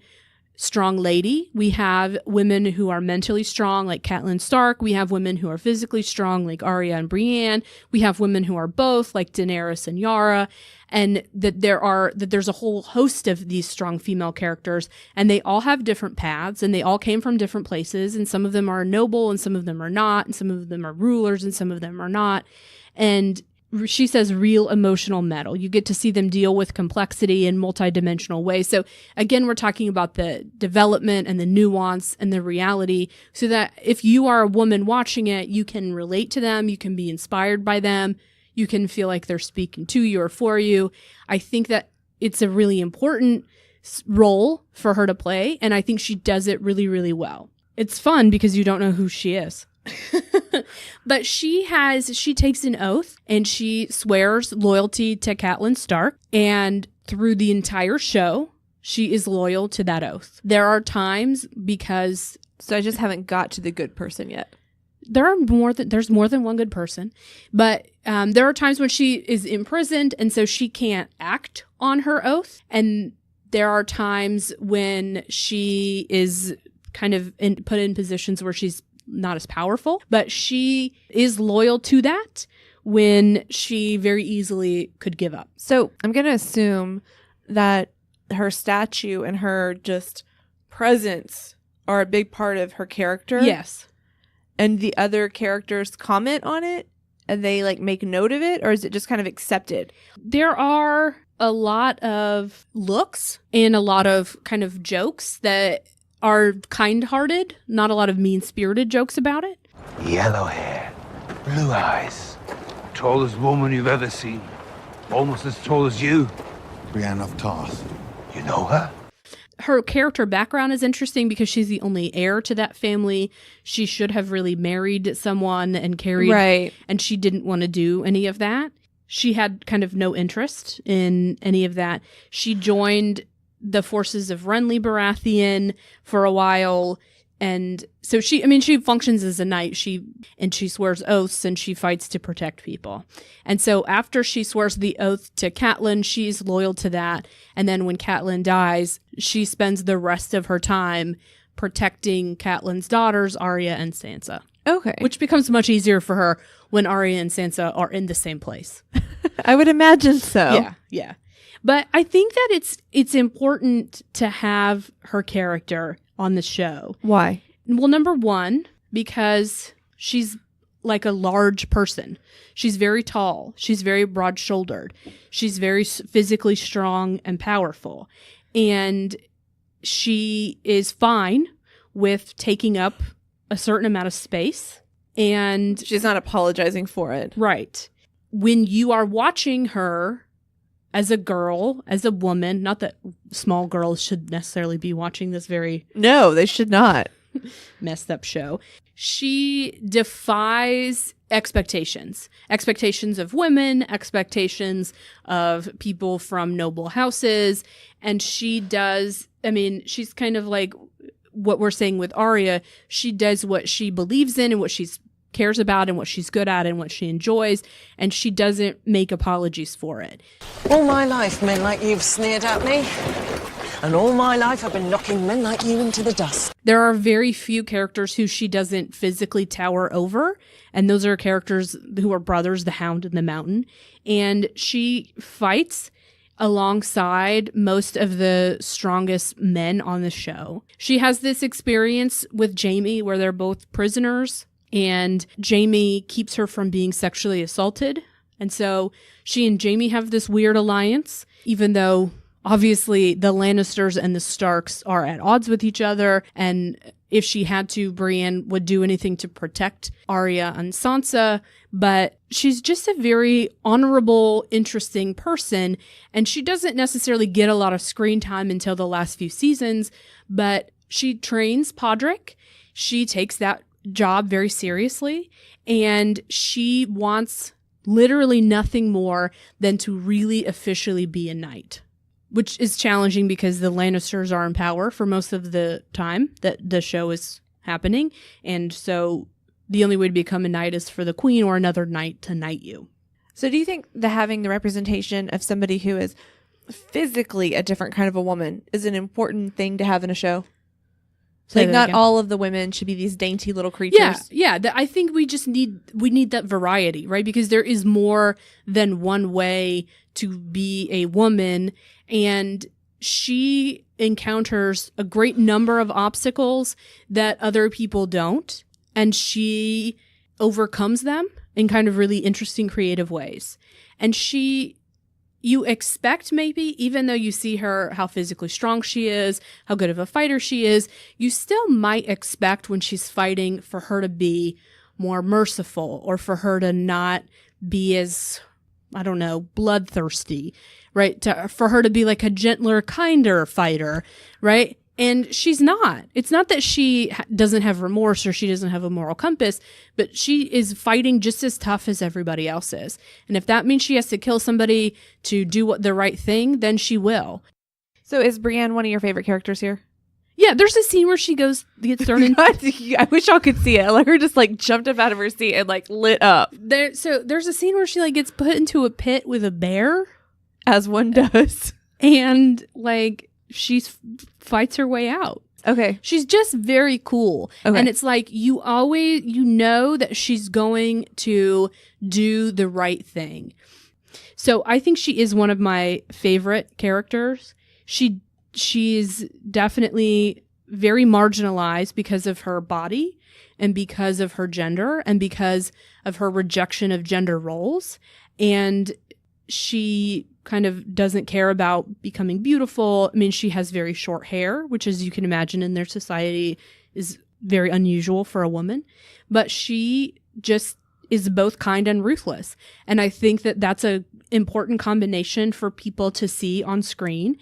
strong lady. We have women who are mentally strong, like Catelyn Stark. We have women who are physically strong, like Arya and Brienne. We have women who are both, like Daenerys and Yara. And that there's a whole host of these strong female characters, and they all have different paths, and they all came from different places, and some of them are noble, and some of them are not, and some of them are rulers, and some of them are not. And she says real emotional metal. You get to see them deal with complexity in multidimensional ways. So again, we're talking about the development and the nuance and the reality, so that if you are a woman watching it, you can relate to them, you can be inspired by them, you can feel like they're speaking to you or for you. I think that it's a really important role for her to play, and I think she does it really, really well. It's fun because you don't know who she is. But she takes an oath and she swears loyalty to Catelyn Stark, and through the entire show, she is loyal to that oath. There are times So I just haven't got to the good person yet. There's more than one good person, but there are times when she is imprisoned, and so she can't act on her oath. And there are times when she is kind of put in positions where she's not as powerful, but she is loyal to that when she very easily could give up. So I'm going to assume that her statue and her just presence are a big part of her character. Yes. And the other characters comment on it and they like make note of it, or is it just kind of accepted? There are a lot of looks and a lot of kind of jokes that are kind-hearted, not a lot of mean-spirited jokes about it. Yellow hair, blue eyes, tallest woman you've ever seen, almost as tall as you. Brienne of Tarth. You know her? Her character background is interesting because she's the only heir to that family. She should have really married someone and carried, right, and she didn't want to do any of that. She had kind of no interest in any of that. She joined the forces of Renly Baratheon for a while, and so she functions as a knight. She swears oaths and she fights to protect people. And so after she swears the oath to Catelyn, she's loyal to that. And then when Catelyn dies, she spends the rest of her time protecting Catelyn's daughters, Arya and Sansa. Okay. Which becomes much easier for her when Arya and Sansa are in the same place. I would imagine so. Yeah. But I think that it's important to have her character on the show. Why? Well, number one, because she's like a large person. She's very tall. She's very broad-shouldered. She's very physically strong and powerful. And she is fine with taking up a certain amount of space. And she's not apologizing for it. Right. When you are watching her as a girl, as a woman, not that small girls should necessarily be watching this No, they should not. messed up show. She defies expectations of women, expectations of people from noble houses. And she does, I mean, she's kind of like what we're saying with Arya. She does what she believes in and what she cares about and what she's good at and what she enjoys. And she doesn't make apologies for it. All my life, men like you've sneered at me. And all my life, I've been knocking men like you into the dust. There are very few characters who she doesn't physically tower over. And those are characters who are brothers, the Hound and the Mountain. And she fights alongside most of the strongest men on the show. She has this experience with Jaime where they're both prisoners. And Jaime keeps her from being sexually assaulted. And so she and Jaime have this weird alliance, even though obviously the Lannisters and the Starks are at odds with each other. And if she had to, Brienne would do anything to protect Arya and Sansa. But she's just a very honorable, interesting person. And she doesn't necessarily get a lot of screen time until the last few seasons. But she trains Podrick. She takes that job very seriously, and she wants literally nothing more than to really officially be a knight, which is challenging because the Lannisters are in power for most of the time that the show is happening, and so the only way to become a knight is for the queen or another knight to knight you. So do you think that having the representation of somebody who is physically a different kind of a woman is an important thing to have in a show? Like, not all of the women should be these dainty little creatures. Yeah. I think we need that variety, right? Because there is more than one way to be a woman, and she encounters a great number of obstacles that other people don't, and she overcomes them in kind of really interesting, creative ways. And you expect maybe, even though you see her, how physically strong she is, how good of a fighter she is, you still might expect when she's fighting for her to be more merciful or for her to not be as, I don't know, bloodthirsty, right? For her to be like a gentler, kinder fighter, right? And she's not. It's not that she doesn't have remorse or she doesn't have a moral compass, but she is fighting just as tough as everybody else is. And if that means she has to kill somebody to do the right thing, then she will. So is Brienne one of your favorite characters here? Yeah, there's a scene where she gets thrown in. I wish y'all could see it. Like, her just like jumped up out of her seat and like lit up. There's a scene where she like gets put into a pit with a bear, as one does, and like she fights her way out. Okay. She's just very cool. Okay. And it's like you know that she's going to do the right thing. So I think she is one of my favorite characters. She's definitely very marginalized because of her body and because of her gender and because of her rejection of gender roles. And she kind of doesn't care about becoming beautiful. I mean, she has very short hair, which, as you can imagine, in their society is very unusual for a woman. But she just is both kind and ruthless. And I think that that's an important combination for people to see on screen.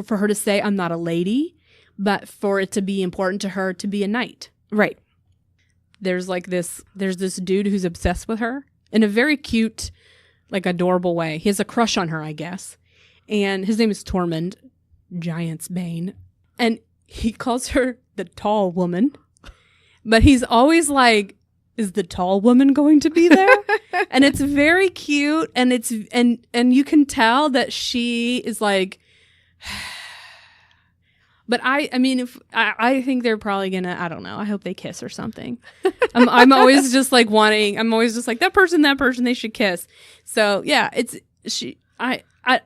For her to say, I'm not a lady, but for it to be important to her to be a knight. Right. There's this dude who's obsessed with her in a very cute, like adorable way. He has a crush on her, I guess. And his name is Tormund, Giant's Bane. And he calls her the tall woman. But he's always like, is the tall woman going to be there? And it's very cute. And and you can tell that she is like, but I mean, if I think they're probably gonna, I don't know, I hope they kiss or something. I'm always just like that person, they should kiss. So yeah, I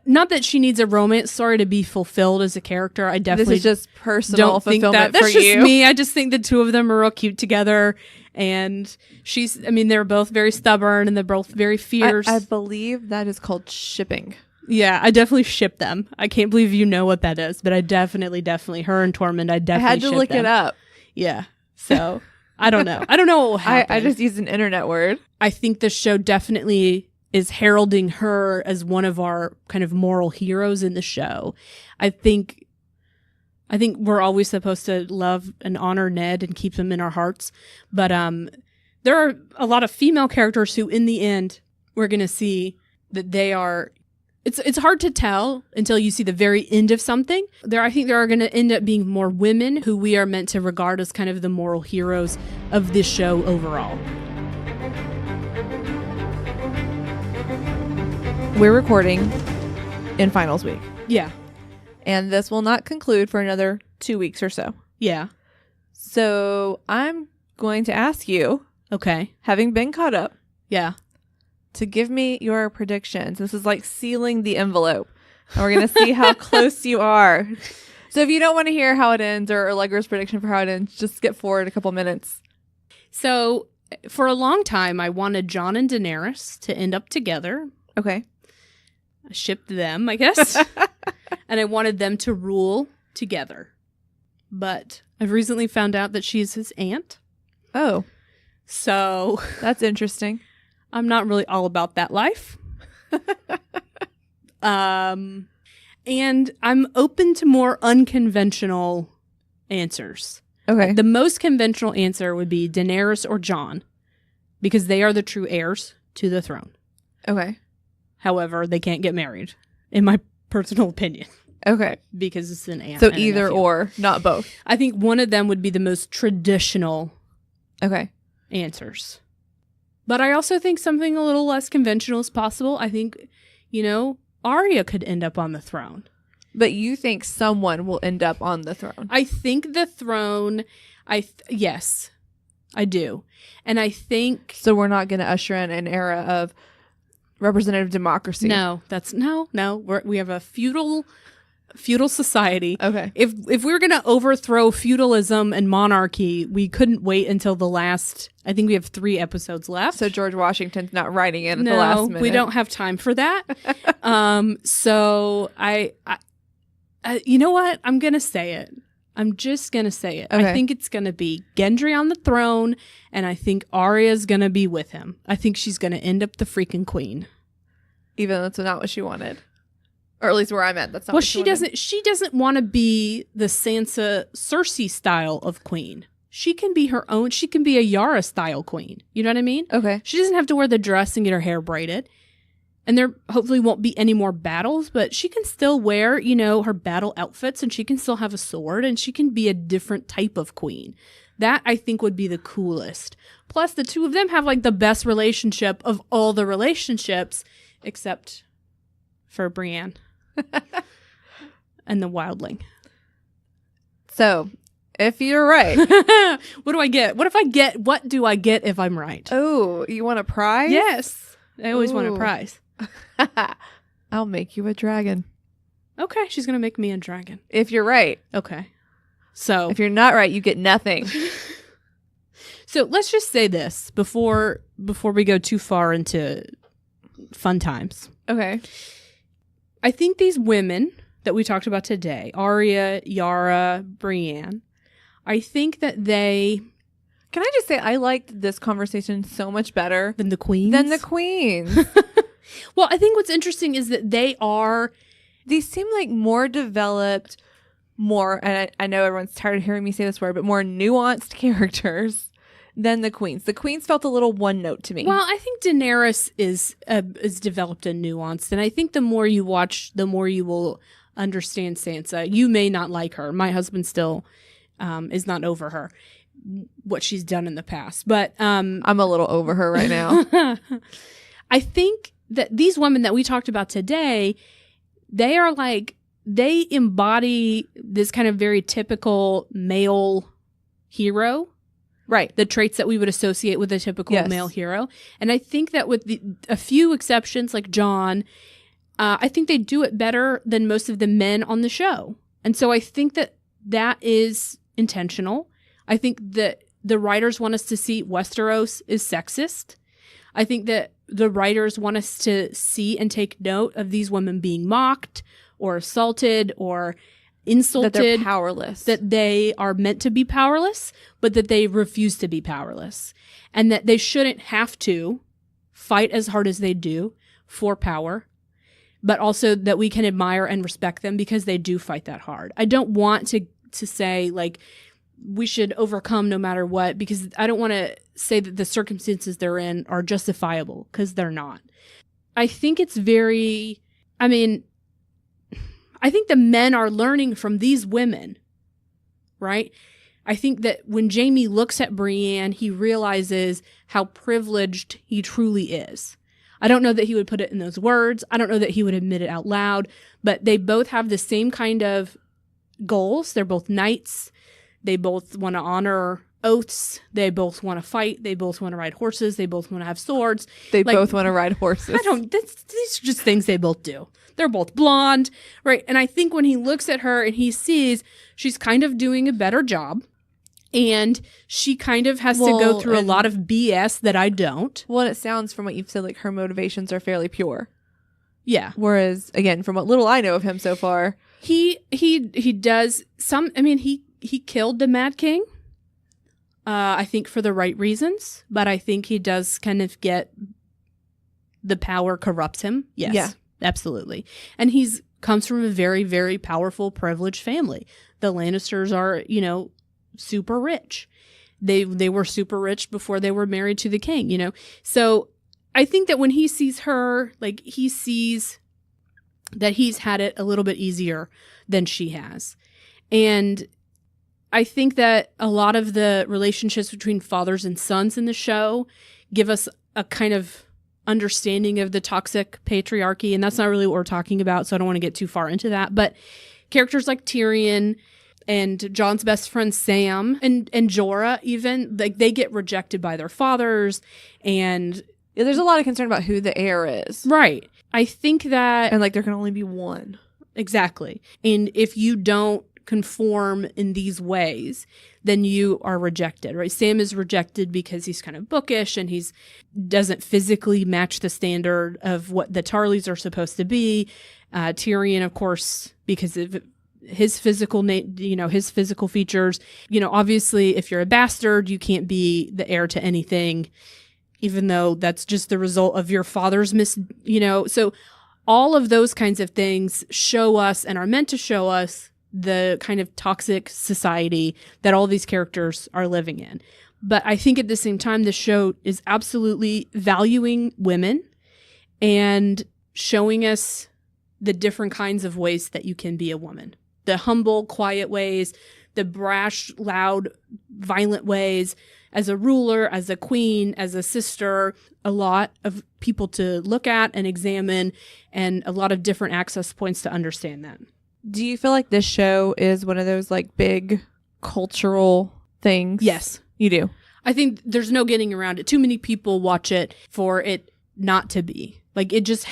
not that she needs a romance story to be fulfilled as a character. I definitely this is just personal don't think fulfillment that's for just you. me. I just think the two of them are real cute together, and they're both very stubborn and they're both very fierce. I believe that is called shipping. Yeah, I definitely ship them. I can't believe you know what that is, but I definitely her and Tormund, I definitely had to look them. it up. Yeah. So I don't know. I don't know what will happen. I just used an internet word. I think the show definitely is heralding her as one of our kind of moral heroes in the show. I think I think we're always supposed to love and honor Ned and keep him in our hearts. But there are a lot of female characters who, in the end, we're going to see that they are... It's hard to tell until you see the very end of something. I think there are going to end up being more women who we are meant to regard as kind of the moral heroes of this show overall. We're recording in finals week. Yeah. And this will not conclude for another 2 weeks or so. Yeah. So I'm going to ask you, okay, having been caught up, yeah, to give me your predictions. This is like sealing the envelope. And we're going to see how close you are. So if you don't want to hear how it ends or Allegra's prediction for how it ends, just skip forward a couple minutes. So for a long time, I wanted Jon and Daenerys to end up together. Okay. I shipped them, I guess. And I wanted them to rule together. But I've recently found out that she's his aunt. Oh. So that's interesting. I'm not really all about that life. And I'm open to more unconventional answers. Okay. The most conventional answer would be Daenerys or Jon, because they are the true heirs to the throne. Okay. However, they can't get married, in my personal opinion. Okay. Because it's an aunt. So and either nephew. or, not both. I think one of them would be the most traditional answers. But I also think something a little less conventional is possible. I think, Arya could end up on the throne. But you think someone will end up on the throne? I think the throne, yes, I do. And I think... So we're not going to usher in an era of representative democracy? No, we have a feudal society. Okay. If we were going to overthrow feudalism and monarchy, we couldn't wait until the last... I think we have 3 episodes left. So George Washington's not writing in at the last minute. No, we don't have time for that. So I you know what? I'm going to say it. I'm just going to say it. Okay. I think it's going to be Gendry on the throne, and I think Arya's going to be with him. I think she's going to end up the freaking queen. Even though that's not what she wanted. Or at least where I'm at, that's not well, what she wanted. She doesn't want to be the Sansa Cersei style of queen. She can be her own. She can be a Yara style queen. You know what I mean? Okay. She doesn't have to wear the dress and get her hair braided. And there hopefully won't be any more battles, but she can still wear, her battle outfits, and she can still have a sword, and she can be a different type of queen. That, I think, would be the coolest. Plus, the two of them have, the best relationship of all the relationships, except for Brienne and the wildling. So, if you're right. What do I get? What do I get if I'm right? Oh, you want a prize? Yes. I always want a prize. I'll make you a dragon. Okay, she's going to make me a dragon. If you're right. Okay. So if you're not right, you get nothing. So let's just say this before we go too far into fun times. Okay. I think these women that we talked about today, Arya, Yara, Brienne, I think that they... Can I just say I liked this conversation so much better than the queens? Well, I think what's interesting is that these seem like more developed, more, and I know everyone's tired of hearing me say this word, but more nuanced characters than the queens. The queens felt a little one note to me. Well, I think Daenerys is developed and nuanced, and I think the more you watch, the more you will understand Sansa. You may not like her. My husband still is not over her, what she's done in the past, but I'm a little over her right now. I think that these women that we talked about today, they embody this kind of very typical male hero. Right. The traits that we would associate with a typical male hero. And I think that with a few exceptions like Jon, I think they do it better than most of the men on the show. And so I think that is intentional. I think that the writers want us to see Westeros is sexist. I think that the writers want us to see and take note of these women being mocked or assaulted or insulted. That they're powerless. That they are meant to be powerless, but that they refuse to be powerless. And that they shouldn't have to fight as hard as they do for power, but also that we can admire and respect them because they do fight that hard. I don't want to to say, like, we should overcome no matter what, because I don't want to say that the circumstances they're in are justifiable, because they're not. I think it's very, I think the men are learning from these women, right? I think that when Jaime looks at Brienne, he realizes how privileged he truly is. I don't know that he would put it in those words. I don't know that he would admit it out loud, but they both have the same kind of goals. They're both knights. They both want to honor oaths. They both want to fight. They both want to ride horses. They both want to have swords. They both want to ride horses. These are just things they both do. They're both blonde, right? And I think when he looks at her and he sees she's kind of doing a better job, and she kind of has to go through a lot of BS that I don't. Well, it sounds from what you've said like her motivations are fairly pure. Yeah. Whereas, again, from what little I know of him so far, he does some. I mean, he killed the Mad King. I think for the right reasons, but I think he does kind of get the power corrupts him. Yes, yeah, absolutely. And he's comes from a very, very powerful, privileged family. The Lannisters are, super rich. They were super rich before they were married to the king, So I think that when he sees her, like, he sees that he's had it a little bit easier than she has. And I think that a lot of the relationships between fathers and sons in the show give us a kind of understanding of the toxic patriarchy, and that's not really what we're talking about, so I don't want to get too far into that. But characters like Tyrion and Jon's best friend Sam and Jorah, even, like, they get rejected by their fathers, and there's a lot of concern about who the heir is. Right. I think that... And, like, there can only be one. Exactly. And if you don't conform in these ways, then you are rejected, right? Sam is rejected because he's kind of bookish and he's doesn't physically match the standard of what the Tarleys are supposed to be. Tyrion, of course, because of his physical his physical features. Obviously, if you're a bastard, you can't be the heir to anything, even though that's just the result of your father's So all of those kinds of things show us and are meant to show us the kind of toxic society that all these characters are living in. But I think at the same time, the show is absolutely valuing women and showing us the different kinds of ways that you can be a woman. The humble, quiet ways, the brash, loud, violent ways, as a ruler, as a queen, as a sister, a lot of people to look at and examine, and a lot of different access points to understand that. Do you feel like this show is one of those like big cultural things? Yes. You do? I think there's no getting around it. Too many people watch it for it not to be. Like, it just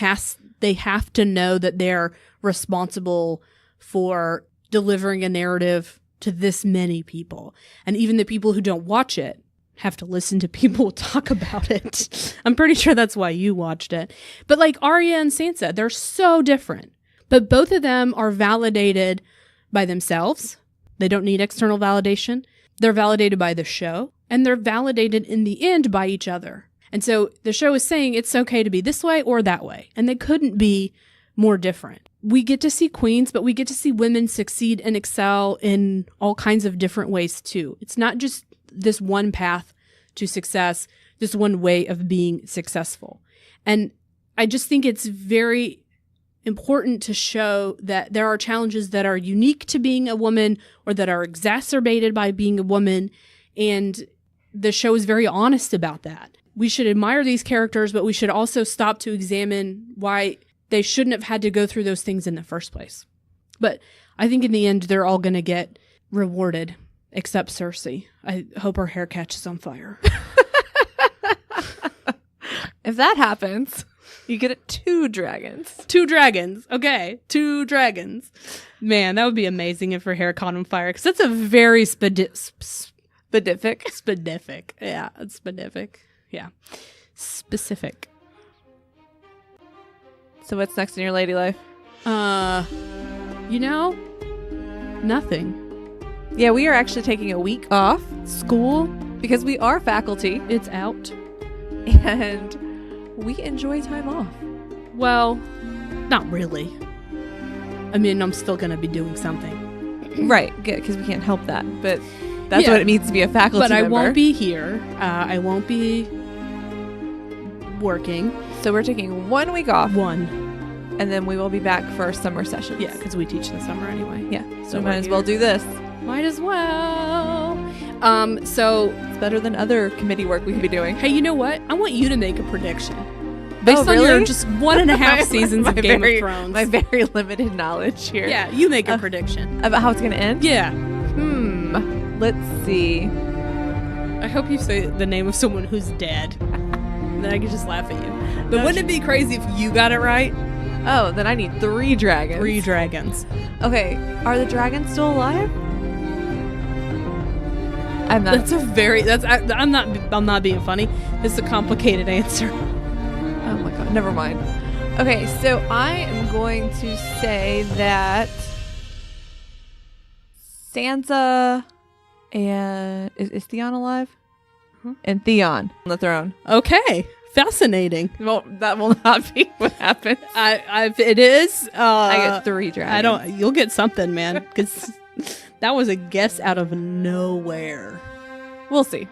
they have to know that they're responsible for delivering a narrative to this many people. And even the people who don't watch it have to listen to people talk about it. I'm pretty sure that's why you watched it. But like Arya and Sansa, they're so different. But both of them are validated by themselves. They don't need external validation. They're validated by the show. And they're validated in the end by each other. And so the show is saying it's okay to be this way or that way. And they couldn't be more different. We get to see queens, but we get to see women succeed and excel in all kinds of different ways too. It's not just this one path to success, this one way of being successful. And I just think it's very important to show that there are challenges that are unique to being a woman or that are exacerbated by being a woman. And the show is very honest about that. We should admire these characters, but we should also stop to examine why they shouldn't have had to go through those things in the first place. But I think in the end, they're all going to get rewarded, except Cersei. I hope her hair catches on fire. If that happens, you get 2 dragons. 2 dragons. Okay. 2 dragons. Man, that would be amazing if her hair caught on fire. Because that's a very specific. Yeah, it's specific. Yeah. Specific. So what's next in your lady life? Nothing. Yeah, we are actually taking a week off school because we are faculty. It's out. And we enjoy time off. Well, not really. I mean, I'm still going to be doing something. Right, good, because we can't help that. But that's what it means to be a faculty member. But I won't be here. I won't be working. So we're taking 1 week off. And then we will be back for summer sessions. Yeah, because we teach in the summer anyway. Yeah, so we might as well do this. Might as well. So it's better than other committee work we could be doing. Hey, you know what? I want you to make a prediction. Based on really? your just 1.5 seasons of Game of Thrones. My very limited knowledge here. Yeah, you make a prediction. About how it's going to end? Yeah. Let's see. I hope you say the name of someone who's dead. Then I can just laugh at you. But wouldn't it be crazy if you got it right? Oh, then I need 3 dragons. 3 dragons. Okay, are the dragons still alive? I'm not. That's a very. I'm not being funny. It's a complicated answer. Oh my god. Never mind. Okay, so I am going to say that Sansa and is Theon alive? And Theon on the throne. Okay. Fascinating. Well, that will not be what happens. It is. I get 3 dragons. You'll get something, man. Because that was a guess out of nowhere. We'll see.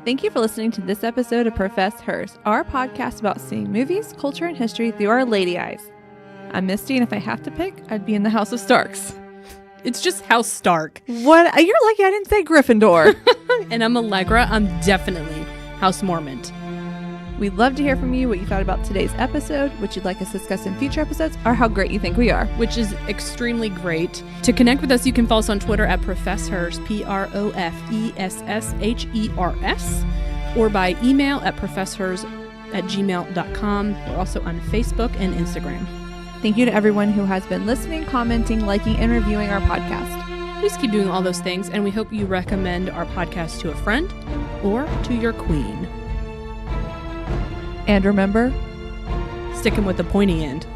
Thank you for listening to this episode of Profess Hers, our podcast about seeing movies, culture, and history through our lady eyes. I'm Misty, and if I have to pick, I'd be in the House of Starks. It's just House Stark. What? You're lucky I didn't say Gryffindor. And I'm Allegra. I'm definitely House Mormont. We'd love to hear from you what you thought about today's episode, what you'd like us to discuss in future episodes, or how great you think we are. Which is extremely great. To connect with us, you can follow us on Twitter at ProfessHers, Professhers, or by email at professhers@gmail.com. We're also on Facebook and Instagram. Thank you to everyone who has been listening, commenting, liking, and reviewing our podcast. Please keep doing all those things, and we hope you recommend our podcast to a friend or to your queen. And remember, sticking with the pointy end.